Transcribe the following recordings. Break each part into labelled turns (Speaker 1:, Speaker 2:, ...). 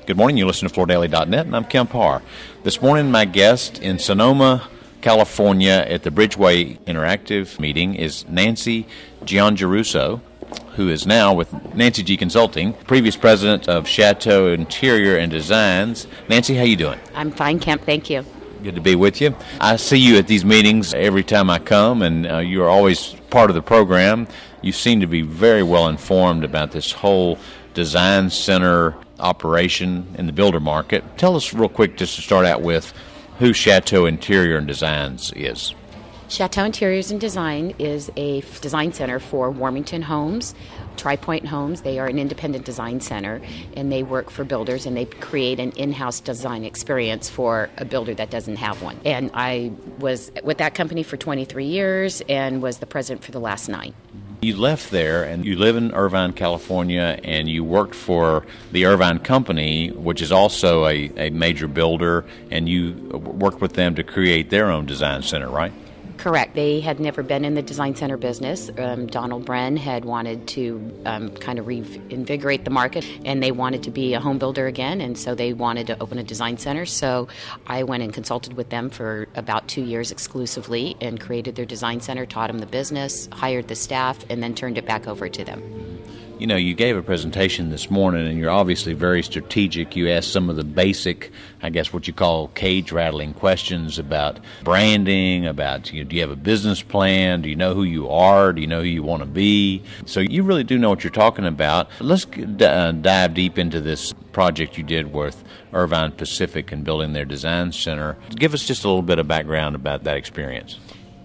Speaker 1: Good morning. You listen to FloorDaily.net, and I'm Kemp Harr. This morning, my guest in Sonoma, California, at the Bridgeway Interactive Meeting is Nancy Giangeruso, who is now with NancyG Consulting, previous president of Chateau Interior and Design. Nancy, how you doing?
Speaker 2: I'm fine, Kemp. Thank you.
Speaker 1: Good to be with you. I see you at these meetings every time I come, and you are always part of the program. You seem to be very well informed about this whole design center operation in the builder market. Tell us real quick, just to start out with, who Chateau Interior and Designs is.
Speaker 2: Chateau Interiors and Design is a design center for Warmington Homes, Tri-Point Homes. They are an independent design center, and they work for builders, and they create an in-house design experience for a builder that doesn't have one. And I was with that company for 23 years and was the president for the last 9.
Speaker 1: You left there, and you live in Irvine, California, and you worked for the Irvine Company, which is also a major builder, and you worked with them to create their own design center, right?
Speaker 2: Correct. They had never been in the design center business. Donald Bren had wanted to kind of reinvigorate the market, and they wanted to be a home builder again, and so they wanted to open a design center. So I went and consulted with them for about 2 years exclusively and created their design center, taught them the business, hired the staff, and then turned it back over to them.
Speaker 1: You know, you gave a presentation this morning, and you're obviously very strategic. You asked some of the basic, I guess what you call cage-rattling questions about branding, about, do you have a business plan? Do you know who you are? Do you know who you want to be? So you really do know what you're talking about. Let's dive deep into this project you did with Irvine Pacific and building their design center. Give us just a little bit of background about that experience.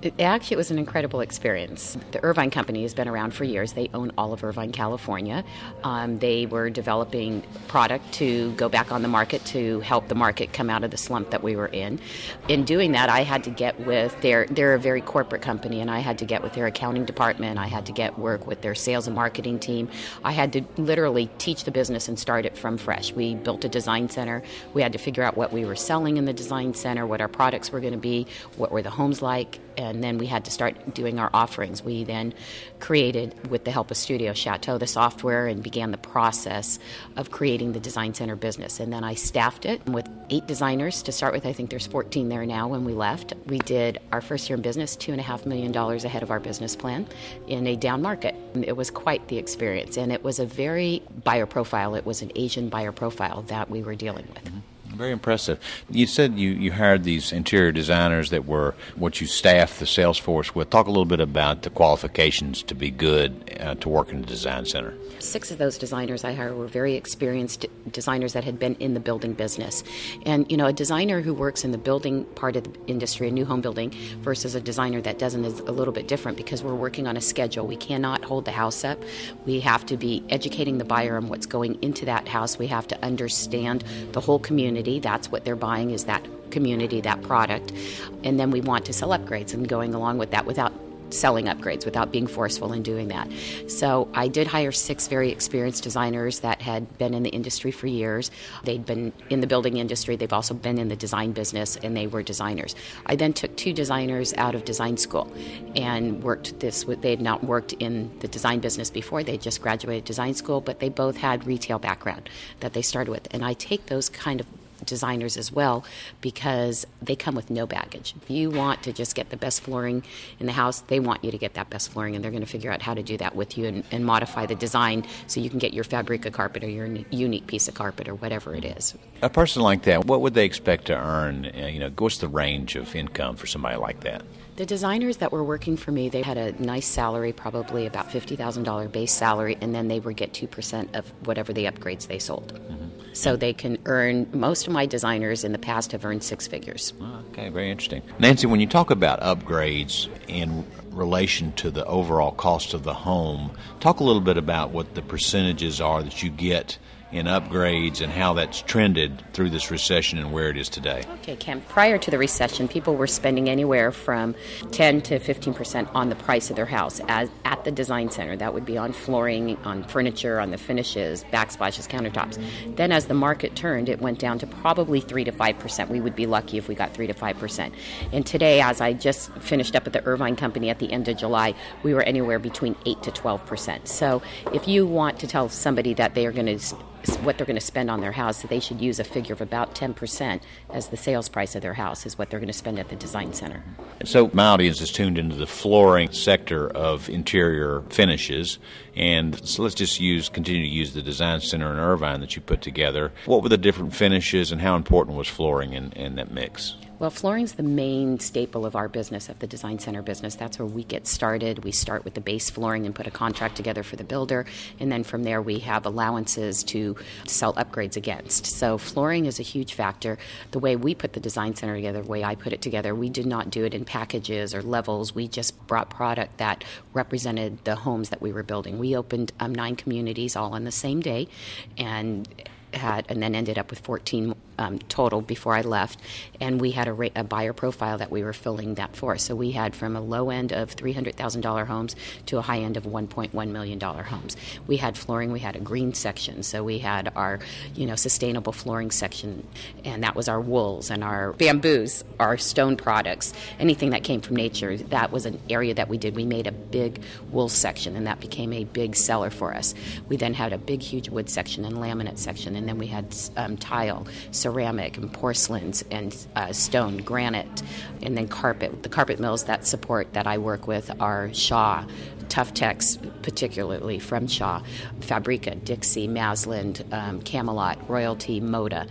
Speaker 2: It was an incredible experience. The Irvine Company has been around for years. They own all of Irvine, California. They were developing product to go back on the market to help the market come out of the slump that we were in. In doing that, I had to get with they're a very corporate company, and I had to get with their accounting department. I had to work with their sales and marketing team. I had to literally teach the business and start it from fresh. We built a design center. We had to figure out what we were selling in the design center, what our products were going to be, what were the homes like, and then we had to start doing our offerings. We then created, with the help of Studio Chateau, the software, and began the process of creating the design center business. And then I staffed it with 8 designers to start with. I think there's 14 there now when we left. We did our first year in business, $2.5 million ahead of our business plan in a down market. It was quite the experience, and it was a very buyer profile. It was an Asian buyer profile that we were dealing with.
Speaker 1: Mm-hmm. Very impressive. You said you hired these interior designers that were what you staffed the sales force with. Talk a little bit about the qualifications to be good to work in the design center.
Speaker 2: 6 of those designers I hired were very experienced designers that had been in the building business. And, a designer who works in the building part of the industry, a new home building, versus a designer that doesn't is a little bit different because we're working on a schedule. We cannot hold the house up. We have to be educating the buyer on what's going into that house. We have to understand the whole community. That's what they're buying, is that community, that product. And then we want to sell upgrades and going along with that without selling upgrades, without being forceful in doing that. So I did hire 6 very experienced designers that had been in the industry for years. They'd been in the building industry. They've also been in the design business, and they were designers. I then took 2 designers out of design school and worked this with. They had not worked in the design business before. They just graduated design school, but they both had retail background that they started with. And I take those kind of designers as well because they come with no baggage. If you want to just get the best flooring in the house, they want you to get that best flooring, and they're going to figure out how to do that with you and modify the design so you can get your Fabrica carpet or your unique piece of carpet or whatever it is.
Speaker 1: A person like that, what would they expect to earn? What's the range of income for somebody like that?
Speaker 2: The designers that were working for me, they had a nice salary, probably about $50,000 base salary, and then they would get 2% of whatever the upgrades they sold. Mm-hmm. So they can earn, most of my designers in the past have earned 6 figures.
Speaker 1: Okay, very interesting. Nancy, when you talk about upgrades in relation to the overall cost of the home, talk a little bit about what the percentages are that you get in upgrades and how that's trended through this recession and where it is today.
Speaker 2: Okay, Kemp. Prior to the recession, people were spending anywhere from 10 to 15% on the price of their house at the design center. That would be on flooring, on furniture, on the finishes, backsplashes, countertops. Then as the market turned, it went down to probably 3 to 5%. We would be lucky if we got 3 to 5%. And today, as I just finished up at the Irvine Company at the the end of July, we were anywhere between 8 to 12%. So if you want to tell somebody that they are going to what they're going to spend on their house, that they should use a figure of about 10% as the sales price of their house is what they're going to spend at the design center.
Speaker 1: So my audience is tuned into the flooring sector of interior finishes, and so let's just continue to use the design center in Irvine that you put together. What were the different finishes, and how important was flooring in that mix?
Speaker 2: Well, flooring's the main staple of our business, of the design center business. That's where we get started. We start with the base flooring and put a contract together for the builder, and then from there we have allowances to sell upgrades against. So flooring is a huge factor. The way we put the design center together, the way I put it together, we did not do it in packages or levels. We just brought product that represented the homes that we were building. We opened 9 communities all on the same day, and then ended up with 14 total before I left, and we had a buyer profile that we were filling that for. So we had from a low end of $300,000 homes to a high end of $1.1 million homes. We had flooring, we had a green section, so we had our sustainable flooring section, and that was our wools and our bamboos, our stone products, anything that came from nature. That was an area that we did. We made a big wool section, and that became a big seller for us. We then had a big, huge wood section and laminate section, and then we had tile, ceramic and porcelains and stone, granite, and then carpet. The carpet mills that I work with are Shaw, Tough Tex, particularly from Shaw, Fabrica, Dixie, Masland, Camelot, Royalty, Moda.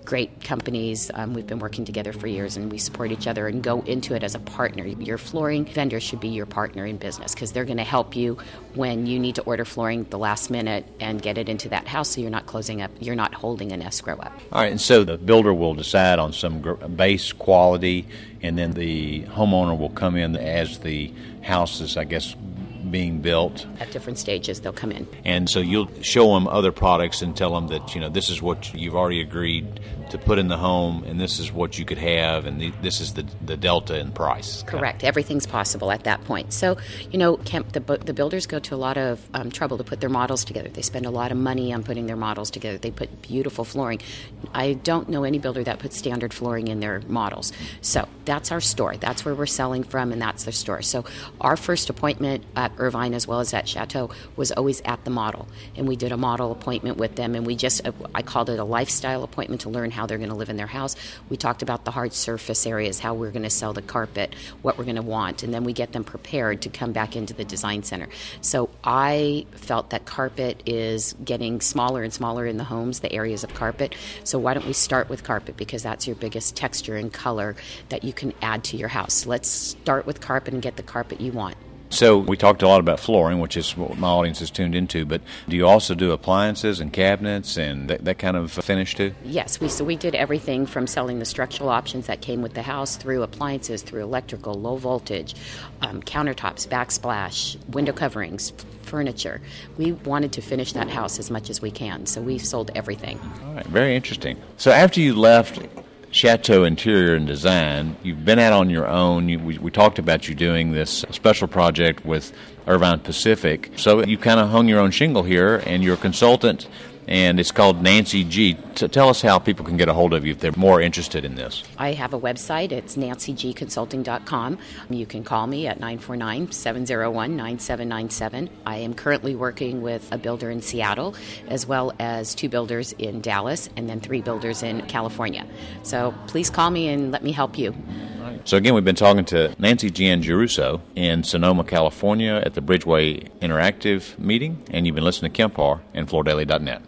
Speaker 2: Great companies. We've been working together for years, and we support each other and go into it as a partner. Your flooring vendor should be your partner in business because they're going to help you when you need to order flooring at the last minute and get it into that house so you're not closing up, you're not holding an escrow up.
Speaker 1: All right, and so the builder will decide on some base quality, and then the homeowner will come in as the house is, I guess, being built.
Speaker 2: At different stages, they'll come in.
Speaker 1: And so you'll show them other products and tell them that, this is what you've already agreed to put in the home, and this is what you could have, and this is the delta in price.
Speaker 2: Correct. Everything's possible at that point. So, Kemp, the builders go to a lot of trouble to put their models together. They spend a lot of money on putting their models together. They put beautiful flooring. I don't know any builder that puts standard flooring in their models. So that's our store. That's where we're selling from, and that's their store. So our first appointment at Irvine as well as at Chateau was always at the model, and we did a model appointment with them, and I called it a lifestyle appointment to learn how they're going to live in their house. We talked about the hard surface areas, how we're going to sell the carpet, what we're going to want, and then we get them prepared to come back into the design center. So I felt that carpet is getting smaller and smaller in the homes, the areas of carpet. So why don't we start with carpet, because that's your biggest texture and color that you can add to your house. Let's start with carpet and get the carpet you want.
Speaker 1: So we talked a lot about flooring, which is what my audience is tuned into, but do you also do appliances and cabinets and that kind of finish too?
Speaker 2: Yes, we did everything from selling the structural options that came with the house through appliances, through electrical, low voltage, countertops, backsplash, window coverings, furniture. We wanted to finish that house as much as we can, so we've sold everything.
Speaker 1: All right, very interesting. So after you left Chateau Interior and Design, you've been out on your own. We talked about you doing this special project with Irvine Pacific. So you kind of hung your own shingle here, and you're a consultant, and it's called NancyG. Tell us how people can get a hold of you if they're more interested in this.
Speaker 2: I have a website. It's NancyGConsulting.com. You can call me at 949-701-9797. I am currently working with a builder in Seattle, as well as 2 builders in Dallas, and then 3 builders in California. So please call me and let me help you.
Speaker 1: So again, we've been talking to Nancy Giangeruso in Sonoma, California at the Bridgeway Interactive Meeting, and you've been listening to Kemp Harr and FloorDaily.net.